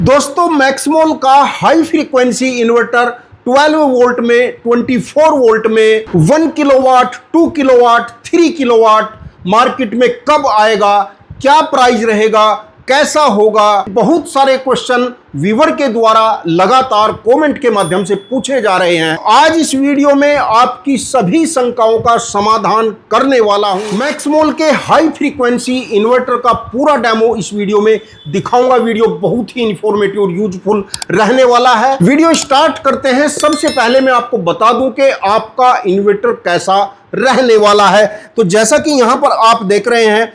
दोस्तों मैक्समोल का high frequency inverter 12 volt में, 24 वोल्ट में, 1 किलोवाट, 2 किलोवाट, 3 किलोवाट मार्केट में कब आएगा, क्या प्राइस रहेगा, कैसा होगा, बहुत सारे क्वेश्चन व्यूअर के द्वारा लगातार कमेंट के माध्यम से पूछे जा रहे हैं। आज इस वीडियो में आपकी सभी शंकाओं का समाधान करने वाला हूं। मैक्समोल के हाई फ्रीक्वेंसी इन्वर्टर का पूरा डेमो इस वीडियो में दिखाऊंगा। वीडियो बहुत ही इंफॉर्मेटिव और यूजफुल रहने वाला है। वीडियो स्टार्ट करते हैं। सबसे पहले मैं आपको बता दूं कि आपका इन्वर्टर कैसा रहने वाला है। तो जैसा कि यहां पर आप देख रहे हैं,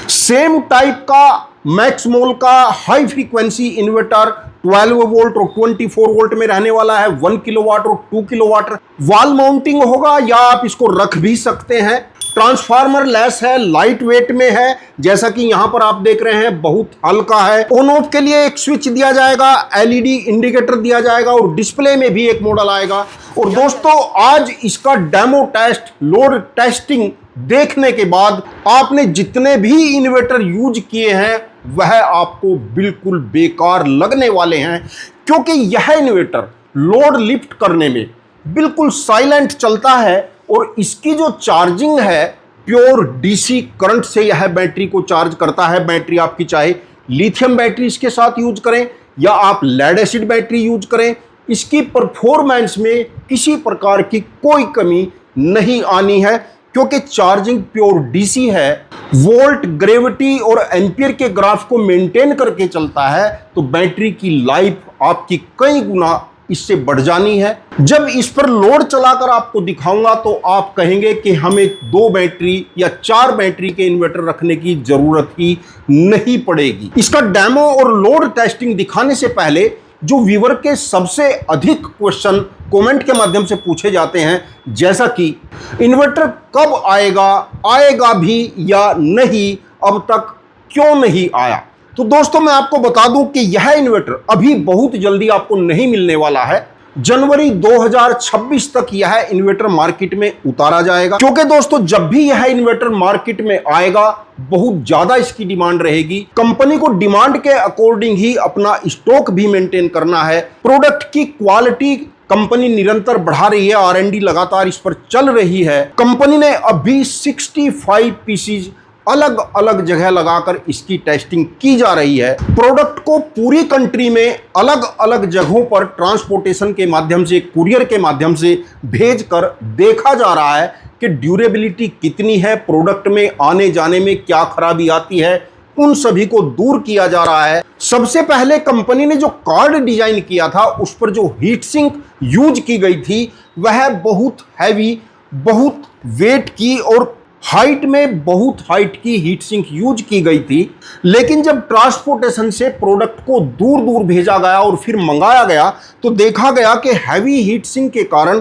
सेम टाइप का मैक्समोल का हाई फ्रीक्वेंसी इन्वर्टर 12 वोल्ट और 24 वोल्ट में रहने वाला है। 1 किलोवाट और 2 किलोवाट वॉल माउंटिंग होगा या आप इसको रख भी सकते हैं। ट्रांसफार्मर लेस है, लाइट वेट में है, जैसा कि यहां पर आप देख रहे हैं, बहुत हल्का है। ऑन ऑफ के लिए एक स्विच दिया जाएगा, एलईडी इंडिकेटर दिया जाएगा और डिस्प्ले में भी एक मॉडल आएगा। और दोस्तों आज इसका डेमो टेस्ट, लोड टेस्टिंग देखने के बाद आपने जितने भी इन्वर्टर यूज किए हैं वह आपको बिल्कुल बेकार लगने वाले हैं, क्योंकि यह इन्वर्टर लोड लिफ्ट करने में बिल्कुल साइलेंट चलता है और इसकी जो चार्जिंग है प्योर डीसी करंट से यह बैटरी को चार्ज करता है। बैटरी आपकी चाहे लिथियम बैटरी इसके साथ यूज करें या आप लेड एसिड बैटरी यूज करें, इसकी परफॉर्मेंस में किसी प्रकार की कोई कमी नहीं आनी है, क्योंकि चार्जिंग प्योर डीसी है। वोल्ट, ग्रेविटी और एम्पियर के ग्राफ को मेंटेन करके चलता है, तो बैटरी की लाइफ आपकी कई गुना इससे बढ़ जानी है। जब इस पर लोड चलाकर आपको दिखाऊंगा तो आप कहेंगे कि हमें 2 बैटरी या 4 बैटरी के इन्वर्टर रखने की जरूरत ही नहीं पड़ेगी। इसका डेमो और लोड टेस्टिंग दिखाने से पहले जो व्यूअर के सबसे अधिक क्वेश्चन कमेंट के माध्यम से पूछे जाते हैं, जैसा कि इन्वर्टर कब आएगा, आएगा भी या नहीं, अब तक क्यों नहीं आया। तो दोस्तों मैं आपको बता दूं कि यह इन्वर्टर अभी बहुत जल्दी आपको नहीं मिलने वाला है। जनवरी 2026 तक यह इन्वर्टर मार्केट में उतारा जाएगा, क्योंकि दोस्तों जब भी यह इन्वर्टर मार्केट में आएगा बहुत ज्यादा इसकी डिमांड रहेगी। कंपनी को डिमांड के अकॉर्डिंग ही अपना स्टॉक भी मेंटेन करना है। प्रोडक्ट की क्वालिटी कंपनी निरंतर बढ़ा रही है, R&D लगातार इस पर चल रही है। कंपनी ने अभी 65 पीसीज अलग अलग जगह लगाकर इसकी टेस्टिंग की जा रही है। प्रोडक्ट को पूरी कंट्री में अलग अलग जगहों पर ट्रांसपोर्टेशन के माध्यम से, कुरियर के माध्यम से भेजकर देखा जा रहा है कि ड्यूरेबिलिटी कितनी है, प्रोडक्ट में आने जाने में क्या खराबी आती है, उन सभी को दूर किया जा रहा है। सबसे पहले कंपनी ने जो कार्ड डिजाइन किया था उस पर जो हीट सिंक यूज की गई थी वह बहुत हैवी, बहुत वेट की और हाइट में बहुत हाइट की हीट सिंक यूज की गई थी। लेकिन जब ट्रांसपोर्टेशन से प्रोडक्ट को दूर दूर भेजा गया और फिर मंगाया गया तो देखा गया कि हैवी हीट सिंक के कारण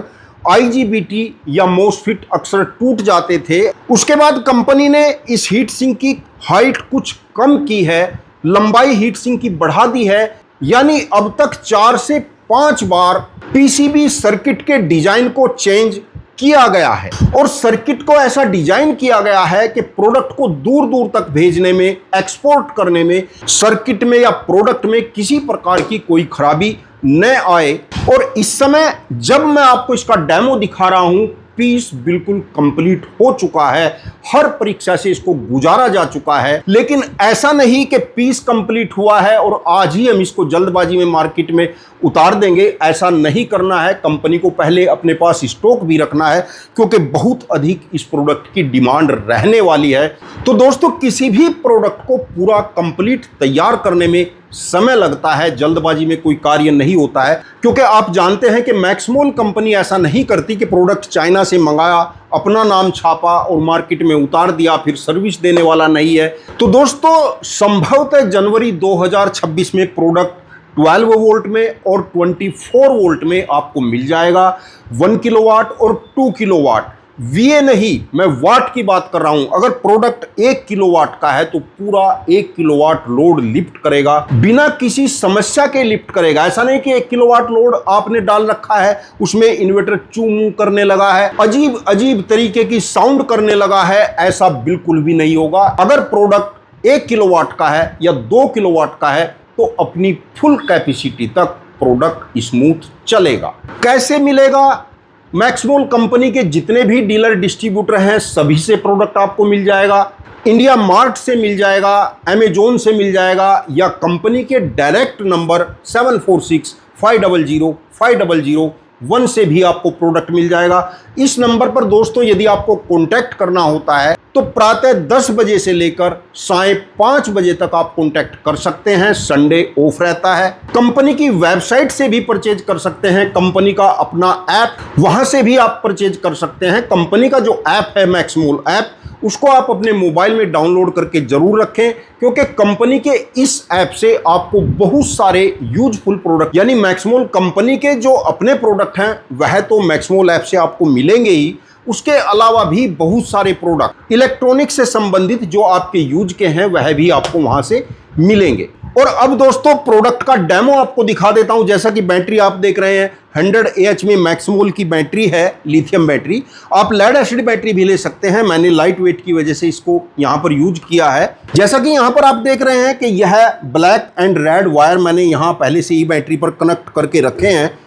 IGBT या मोसफिट अक्सर टूट जाते थे। उसके बाद कंपनी ने इस हीट सिंक की हाइट कुछ कम की है, लंबाई हीट सिंक की बढ़ा दी है, यानी अब तक 4 से 5 बार PCB सर्किट के डिजाइन को चेंज किया गया है। और सर्किट को ऐसा डिजाइन किया गया है कि प्रोडक्ट को दूर दूर तक भेजने में, एक्सपोर्ट करने में सर्किट में या प्रोडक्ट में किसी प्रकार की कोई खराबी न आए। और इस समय जब मैं आपको इसका डेमो दिखा रहा हूं, पीस बिल्कुल कंप्लीट हो चुका है, हर परीक्षा से इसको गुजारा जा चुका है। लेकिन ऐसा नहीं कि पीस कंप्लीट हुआ है और आज ही हम इसको जल्दबाजी में मार्केट में उतार देंगे, ऐसा नहीं करना है। कंपनी को पहले अपने पास स्टॉक भी रखना है, क्योंकि बहुत अधिक इस प्रोडक्ट की डिमांड रहने वाली है। तो दोस्तों किसी भी प्रोडक्ट को पूरा कंप्लीट तैयार करने में समय लगता है, जल्दबाजी में कोई कार्य नहीं होता है। क्योंकि आप जानते हैं कि मैक्समोल कंपनी ऐसा नहीं करती कि प्रोडक्ट चाइना से मंगाया, अपना नाम छापा और मार्केट में उतार दिया, फिर सर्विस देने वाला नहीं है। तो दोस्तों संभवतः जनवरी 2026 में प्रोडक्ट 12 वोल्ट में और 24 वोल्ट में आपको मिल जाएगा। 1 किलोवाट और 2 किलोवाट, VA नहीं, मैं वाट की बात कर रहा हूं। अगर प्रोडक्ट 1 किलोवाट का है तो पूरा 1 किलोवाट लोड लिफ्ट करेगा, बिना किसी समस्या के लिफ्ट करेगा। ऐसा नहीं कि 1 किलोवाट लोड आपने डाल रखा है, उसमें इन्वर्टर चू मुंह करने लगा है, अजीब अजीब तरीके की साउंड करने लगा है, ऐसा बिल्कुल भी नहीं होगा। अगर प्रोडक्ट 1 किलोवाट का है या 2 किलोवाट का है, तो अपनी फुल कैपेसिटी तक प्रोडक्ट स्मूथ चलेगा। कैसे मिलेगा? मैक्समोल कंपनी के जितने भी डीलर डिस्ट्रीब्यूटर हैं सभी से प्रोडक्ट आपको मिल जाएगा। इंडिया मार्ट से मिल जाएगा, अमेजोन से मिल जाएगा, या कंपनी के डायरेक्ट नंबर 7465005001 से भी आपको प्रोडक्ट मिल जाएगा। इस नंबर पर दोस्तों यदि आपको कांटेक्ट करना होता है तो प्रातः 10 बजे से लेकर साढ़े 5 बजे तक आप कांटेक्ट कर सकते हैं। संडे ऑफ रहता है। कंपनी की वेबसाइट से भी परचेज कर सकते हैं। कंपनी का अपना ऐप, वहां से भी आप परचेज कर सकते हैं। कंपनी का जो ऐप है मैक्समोल ऐप, उसको आप अपने मोबाइल में डाउनलोड करके जरूर रखें, क्योंकि कंपनी के इस ऐप से आपको बहुत सारे यूजफुल प्रोडक्ट, यानी मैक्समोल कंपनी के जो अपने प्रोडक्ट हैं वह तो मैक्समोल ऐप से आपको मिलेंगे ही, उसके अलावा भी बहुत सारे प्रोडक्ट इलेक्ट्रॉनिक से संबंधित जो आपके यूज के हैं वह भी आपको वहां से मिलेंगे। और अब दोस्तों प्रोडक्ट का डेमो आपको दिखा देता हूं। जैसा कि बैटरी आप देख रहे हैं 100 AH में मैक्समोल की बैटरी है, लिथियम बैटरी। आप लेड एसिड बैटरी भी ले सकते हैं। मैंने लाइट वेट की वजह से इसको यहां पर यूज किया है। जैसा कि यहां पर आप देख रहे हैं कि यह ब्लैक एंड रेड वायर मैंने यहां पहले से ही बैटरी पर कनेक्ट करके रखे हैं।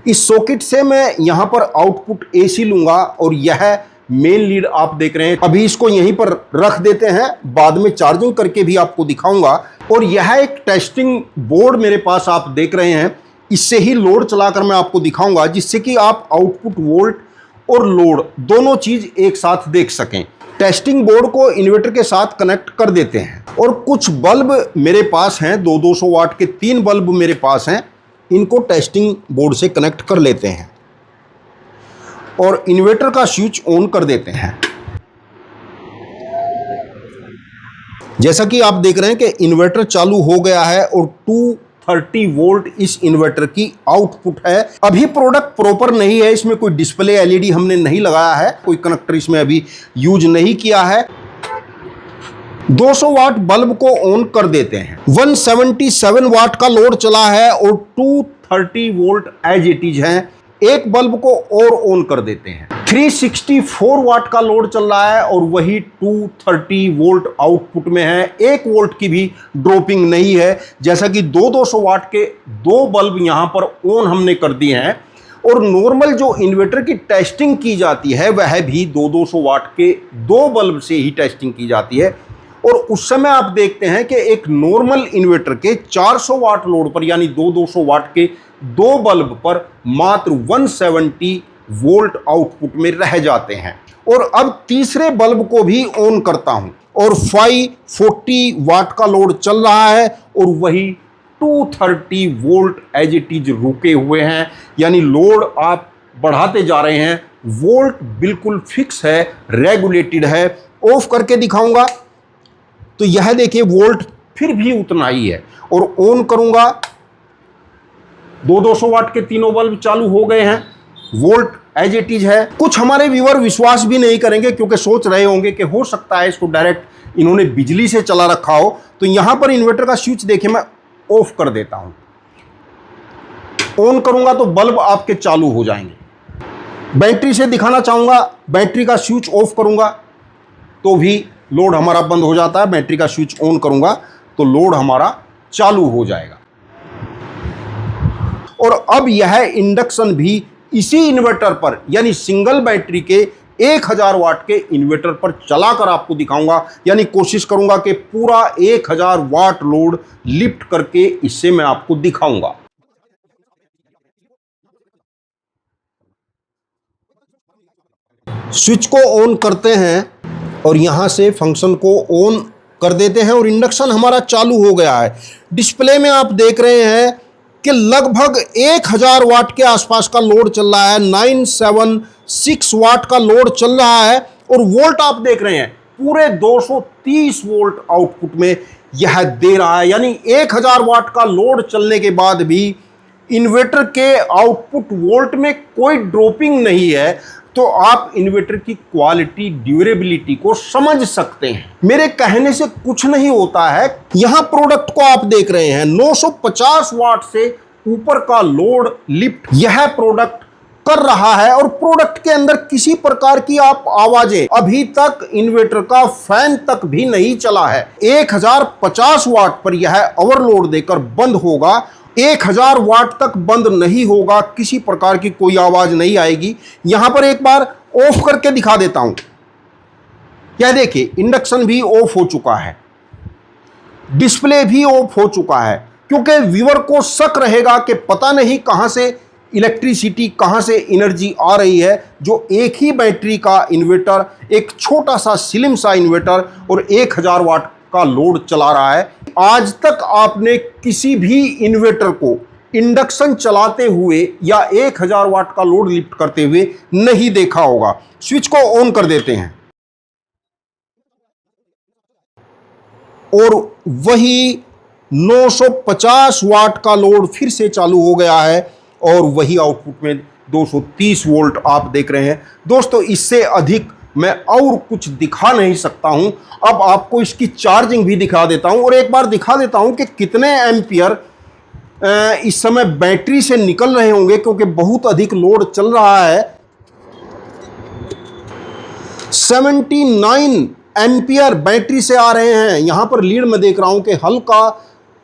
इस सॉकेट से मैं यहां पर आउटपुट AC लूंगा और यह मेन लीड आप देख रहे हैं। अभी इसको यहीं पर रख देते हैं, बाद में चार्जिंग करके भी आपको दिखाऊंगा। और यह एक टेस्टिंग बोर्ड मेरे पास आप देख रहे हैं, इससे ही लोड चलाकर मैं आपको दिखाऊंगा, जिससे कि आप आउटपुट वोल्ट और लोड दोनों चीज एक साथ देख सकें। टेस्टिंग बोर्ड को इन्वर्टर के साथ कनेक्ट कर देते हैं और कुछ बल्ब मेरे पास हैं, 200 वाट के 3 बल्ब मेरे पास हैं। इनको टेस्टिंग बोर्ड से कनेक्ट कर लेते हैं और इन्वर्टर का स्विच ऑन कर देते हैं। जैसा कि आप देख रहे हैं कि इन्वर्टर चालू हो गया है और 230 वोल्ट इस इन्वर्टर की आउटपुट है। अभी प्रोडक्ट प्रॉपर नहीं है, इसमें कोई डिस्प्ले LED हमने नहीं लगाया है, कोई कनेक्टर इसमें अभी यूज नहीं किया है। 200 वाट बल्ब को ऑन कर देते हैं। 177 वाट का लोड चला है और 230 वोल्ट एज इट इज है। एक बल्ब को और ऑन कर देते हैं। 364 वाट का लोड चल रहा है और वही 230 वोल्ट आउटपुट में है। 1 वोल्ट की भी ड्रॉपिंग नहीं है। जैसा कि 200 वाट के 2 बल्ब यहां पर ऑन हमने कर दिए हैं। और नॉर्मल जो इन्वर्टर की टेस्टिंग की जाती है वह भी 200 वाट के 2 बल्ब से ही टेस्टिंग की जाती है। और उस समय आप देखते हैं कि एक नॉर्मल इन्वर्टर के 400 वाट लोड पर, यानी 200 वाट के 2 बल्ब पर मात्र 170 वोल्ट आउटपुट में रह जाते हैं। और अब तीसरे बल्ब को भी ऑन करता हूं और 540 वाट का लोड चल रहा है और वही 230 वोल्ट एज इट इज रुके हुए हैं, यानी लोड आप बढ़ाते जा रहे हैं। वोल्ट बिल्कुल फिक्स है, रेगुलेटेड है। ऑफ करके दिखाऊंगा तो यह देखिए वोल्ट फिर भी उतना ही है। और ऑन करूंगा, 200 वाट के तीनों बल्ब चालू हो गए हैं, वोल्ट एज इट इज है। कुछ हमारे व्यूअर विश्वास भी नहीं करेंगे क्योंकि सोच रहे होंगे कि हो सकता है इसको डायरेक्ट इन्होंने बिजली से चला रखा हो। तो यहां पर इन्वर्टर का स्विच देखिए मैं ऑफ कर देता हूं, ऑन करूंगा तो बल्ब आपके चालू हो जाएंगे। बैटरी से दिखाना चाहूंगा, बैटरी का स्विच ऑफ करूंगा तो भी लोड हमारा बंद हो जाता है। बैटरी का स्विच ऑन करूंगा तो लोड हमारा चालू हो जाएगा। और अब यह इंडक्शन भी इसी इन्वर्टर पर, यानी सिंगल बैटरी के 1000 वाट के इन्वर्टर पर चलाकर आपको दिखाऊंगा, यानी कोशिश करूंगा कि पूरा 1000 वाट लोड लिफ्ट करके इससे मैं आपको दिखाऊंगा। स्विच को ऑन करते हैं और यहां से फंक्शन को ऑन कर देते हैं और इंडक्शन हमारा चालू हो गया है। डिस्प्ले में आप देख रहे हैं कि लगभग 1000 वाट के आसपास का लोड चल रहा है। 976 वाट का लोड चल रहा है और वोल्ट आप देख रहे हैं पूरे 230 वोल्ट आउटपुट में यह दे रहा है। यानी 1000 वाट का लोड चलने के बाद भी इन्वर्टर के आउटपुट वोल्ट में कोई ड्रॉपिंग नहीं है। तो आप इन्वर्टर की क्वालिटी, ड्यूरेबिलिटी को समझ सकते हैं। मेरे कहने से कुछ नहीं होता है। यहां प्रोडक्ट को आप देख रहे हैं 950 वाट से ऊपर का लोड लिफ्ट। यह प्रोडक्ट कर रहा है और प्रोडक्ट के अंदर किसी प्रकार की आप आवाजें, अभी तक इन्वर्टर का फैन तक भी नहीं चला है। 1050 वाट पर यह ओवरलोड देकर बंद होगा, 1000 वाट तक बंद नहीं होगा, किसी प्रकार की कोई आवाज नहीं आएगी। यहां पर एक बार ऑफ करके दिखा देता हूं। यह देखिए, इंडक्शन भी ऑफ हो चुका है, डिस्प्ले भी ऑफ हो चुका है, क्योंकि व्यूअर को शक रहेगा कि पता नहीं कहां से इलेक्ट्रिसिटी, कहां से एनर्जी आ रही है, जो एक ही बैटरी का इन्वर्टर, एक छोटा सा स्लिम सा इन्वर्टर और 1000 वाट का लोड चला रहा है। आज तक आपने किसी भी इन्वर्टर को इंडक्शन चलाते हुए या 1000 वाट का लोड लिफ्ट करते हुए नहीं देखा होगा। स्विच को ऑन कर देते हैं और वही 950 वाट का लोड फिर से चालू हो गया है और वही आउटपुट में 230 वोल्ट आप देख रहे हैं। दोस्तों, इससे अधिक मैं और कुछ दिखा नहीं सकता हूं। अब आपको इसकी चार्जिंग भी दिखा देता हूं और एक बार दिखा देता हूं कि कितने एम्पियर इस समय बैटरी से निकल रहे होंगे, क्योंकि बहुत अधिक लोड चल रहा है। 79 एम्पियर बैटरी से आ रहे हैं। यहां पर लीड में देख रहा हूं कि हल्का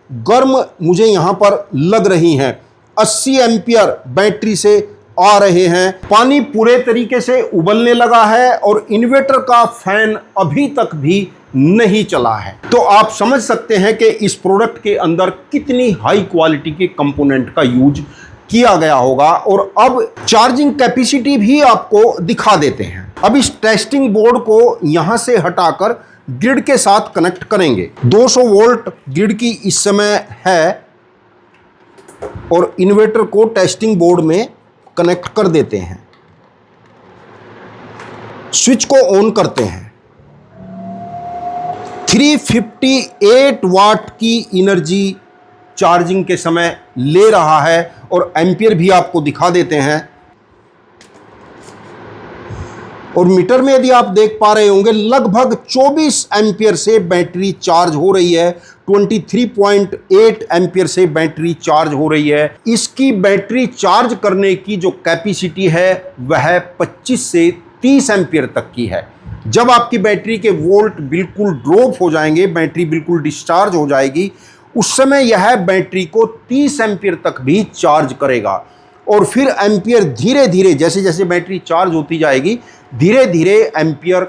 गर्म मुझे यहां पर लग रही हैं। 80 एम्पियर बैटरी से आ रहे हैं। पानी पूरे तरीके से उबलने लगा है और इन्वर्टर का फैन अभी तक भी नहीं चला है। तो आप समझ सकते हैं कि इस प्रोडक्ट के अंदर कितनी हाई क्वालिटी के कंपोनेंट का यूज किया गया होगा। और अब चार्जिंग कैपेसिटी भी आपको दिखा देते हैं। अब इस टेस्टिंग बोर्ड को यहां से हटाकर ग्रिड के साथ कनेक्ट करेंगे। 200 वोल्ट ग्रिड की इस समय है और इन्वर्टर को टेस्टिंग बोर्ड में कनेक्ट कर देते हैं। स्विच को ऑन करते हैं। 358 वाट की एनर्जी चार्जिंग के समय ले रहा है और एम्पियर भी आपको दिखा देते हैं। और मीटर में यदि आप देख पा रहे होंगे, लगभग 24 एम्पियर से बैटरी चार्ज हो रही है। 23.8 एम्पियर से बैटरी चार्ज हो रही है। इसकी बैटरी चार्ज करने की जो कैपेसिटी है वह 25 से 30 एम्पियर तक की है। जब आपकी बैटरी के वोल्ट बिल्कुल ड्रॉप हो जाएंगे, बैटरी बिल्कुल डिस्चार्ज हो जाएगी, उस समय यह बैटरी को 30 एम्पियर तक भी चार्ज करेगा। और फिर एम्पियर धीरे धीरे, जैसे जैसे बैटरी चार्ज होती जाएगी, धीरे धीरे एम्पियर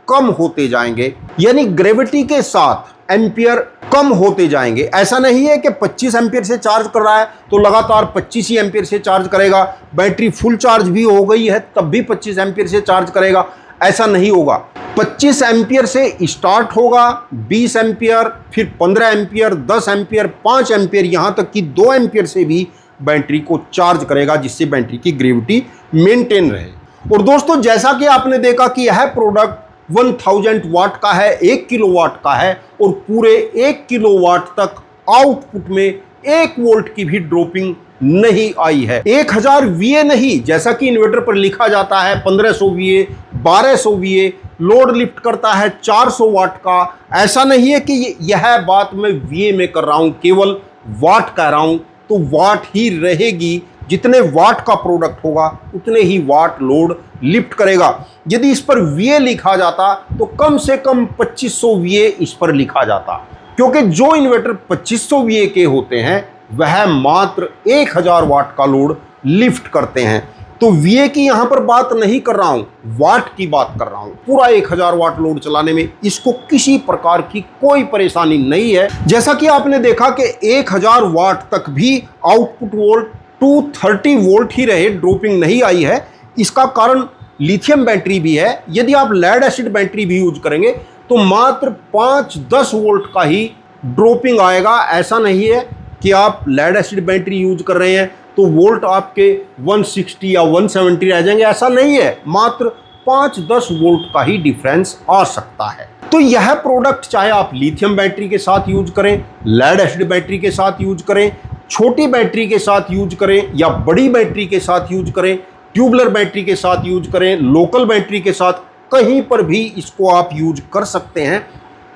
कम होते जाएंगे। यानी ग्रेविटी के साथ एम्पियर कम होते जाएंगे। ऐसा नहीं है कि 25 एम्पियर से चार्ज कर रहा है तो लगातार 25 ही एम्पियर से चार्ज करेगा। बैटरी फुल चार्ज भी हो गई है तब भी 25 एम्पियर से चार्ज करेगा, ऐसा नहीं होगा। 25 एम्पियर से स्टार्ट होगा, 20 एम्पियर, फिर 15 एम्पियर, 10 एम्पियर, 5 एम्पियर, यहाँ तक कि 2 एम्पियर से भी बैटरी को चार्ज करेगा, जिससे बैटरी की ग्रेविटी मेंटेन रहे। और दोस्तों, जैसा कि आपने देखा कि यह प्रोडक्ट 1000 वाट का है, 1 किलोवाट का है और पूरे 1 किलोवाट तक आउटपुट में 1 वोल्ट की भी ड्रॉपिंग नहीं आई है। 1000 VA नहीं, जैसा कि इन्वर्टर पर लिखा जाता है 1500 VA, 1200 VA, लोड लिफ्ट करता है 400 वाट का। ऐसा नहीं है कि यह बात मैं VA में कर रहा हूं, केवल वाट कह रहा हूं, तो वाट ही रहेगी। जितने वाट का प्रोडक्ट होगा उतने ही वाट लोड लिफ्ट करेगा। यदि इस पर VA लिखा जाता तो कम से कम 2500 VA इस पर लिखा जाता, क्योंकि जो इन्वर्टर 2500 VA के होते हैं वह मात्र 1000 वाट का लोड लिफ्ट करते हैं। तो VA की यहां पर बात नहीं कर रहा हूं, वाट की बात कर रहा हूं। पूरा 1000 वाट लोड चलाने में इसको किसी प्रकार की कोई परेशानी नहीं है। जैसा कि आपने देखा कि 1000 वाट तक भी आउटपुट वोल्ट 230 वोल्ट ही रहे, ड्रॉपिंग नहीं आई है। इसका कारण लिथियम बैटरी भी है। यदि आप लेड एसिड बैटरी भी यूज करेंगे तो मात्र 5-10 वोल्ट का ही ड्रॉपिंग आएगा। ऐसा नहीं है कि आप लेड एसिड बैटरी यूज कर रहे हैं तो वोल्ट आपके 160 या 170 रह जाएंगे, ऐसा नहीं है। मात्र 5-10 वोल्ट का ही डिफरेंस आ सकता है। तो यह प्रोडक्ट चाहे आप लिथियम बैटरी के साथ यूज करें, लेड एसिड बैटरी के साथ यूज करें, छोटी बैटरी के साथ यूज करें या बड़ी बैटरी के साथ यूज करें, ट्यूबलर बैटरी के साथ यूज करें, लोकल बैटरी के साथ, कहीं पर भी इसको आप यूज कर सकते हैं।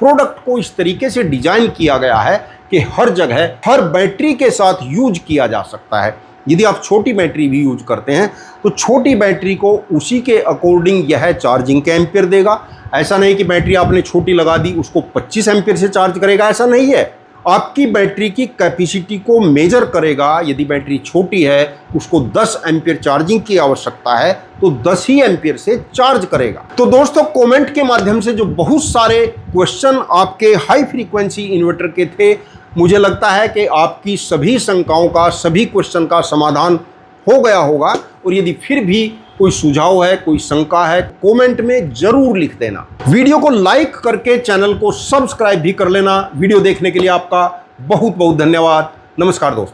प्रोडक्ट को इस तरीके से डिजाइन किया गया है कि हर जगह हर बैटरी के साथ यूज किया जा सकता है। यदि आप छोटी बैटरी भी यूज करते हैं तो छोटी बैटरी को उसी के अकॉर्डिंग यह चार्जिंग के एम्पियर देगा। ऐसा नहीं कि बैटरी आपने छोटी लगा दी उसको 25 एम्पियर से चार्ज करेगा, ऐसा नहीं है। आपकी बैटरी की कैपेसिटी को मेजर करेगा। यदि बैटरी छोटी है उसको 10 एम्पियर चार्जिंग की आवश्यकता है तो 10 ही एम्पियर से चार्ज करेगा। तो दोस्तों कमेंट के माध्यम से जो बहुत सारे क्वेश्चन आपके हाई फ्रीक्वेंसी इन्वर्टर के थे, मुझे लगता है कि आपकी सभी शंकाओं का, सभी क्वेश्चन का समाधान हो गया होगा। और यदि फिर भी कोई सुझाव है, कोई शंका है, कमेंट में जरूर लिख देना। वीडियो को लाइक करके चैनल को सब्सक्राइब भी कर लेना। वीडियो देखने के लिए आपका बहुत बहुत धन्यवाद। नमस्कार दोस्तों।